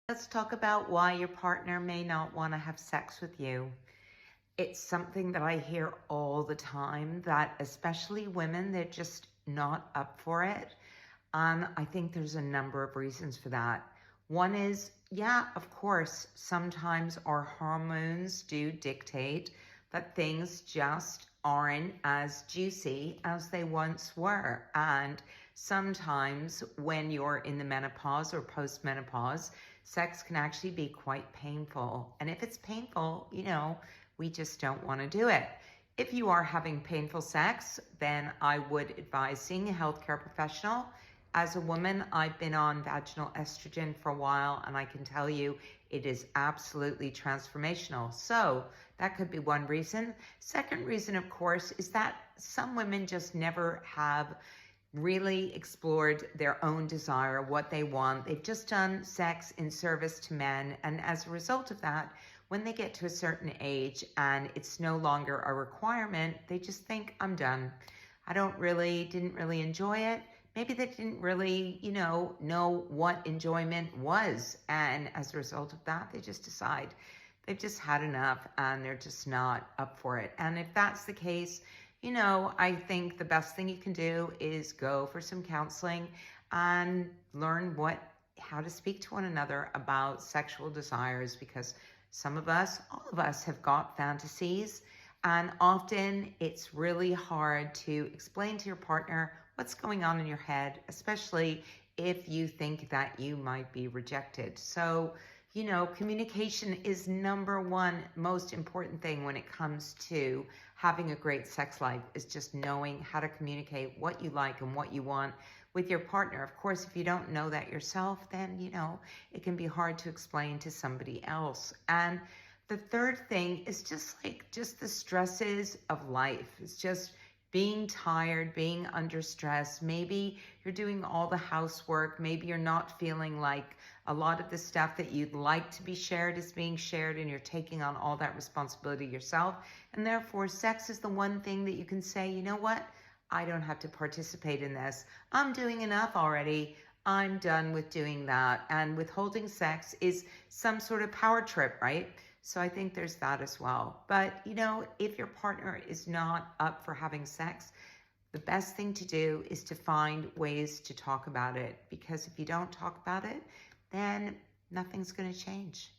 Let's talk about why your partner may not want to have sex with you. It's something that I hear all the time, that especially women, they're just not up for it. I think there's a number of reasons for that. One is, yeah, of course, sometimes our hormones do dictate that things just aren't as juicy as they once were. And sometimes when you're in the menopause or post-menopause, sex can actually be quite painful. And if it's painful, we just don't want to do it. If you are having painful sex, then I would advise seeing a healthcare professional. As a woman, I've been on vaginal estrogen for a while, and I can tell you it is absolutely transformational. So that could be one reason. Second reason, of course, is that some women just never have really explored their own desire, what they want. They've just done sex in service to men. And as a result of that, when they get to a certain age and it's no longer a requirement, they just think, I'm done. I didn't really enjoy it. Maybe they didn't really, know what enjoyment was. And as a result of that, they just decide they've just had enough and they're just not up for it. And if that's the case, I think the best thing you can do is go for some counseling and learn how to speak to one another about sexual desires, because some of us, all of us, have got fantasies, and often it's really hard to explain to your partner what's going on in your head, especially if you think that you might be rejected. So, communication is number one most important thing when it comes to having a great sex life, is just knowing how to communicate what you like and what you want with your partner. Of course, if you don't know that yourself, then, it can be hard to explain to somebody else. And the third thing is just the stresses of life. It's just being tired, being under stress. Maybe you're doing all the housework. Maybe you're not feeling like a lot of the stuff that you'd like to be shared is being shared, and you're taking on all that responsibility yourself. And therefore, sex is the one thing that you can say, you know what? I don't have to participate in this. I'm doing enough already. I'm done with doing that. And withholding sex is some sort of power trip, right? So I think there's that as well. But, if your partner is not up for having sex, the best thing to do is to find ways to talk about it. Because if you don't talk about it, then nothing's going to change.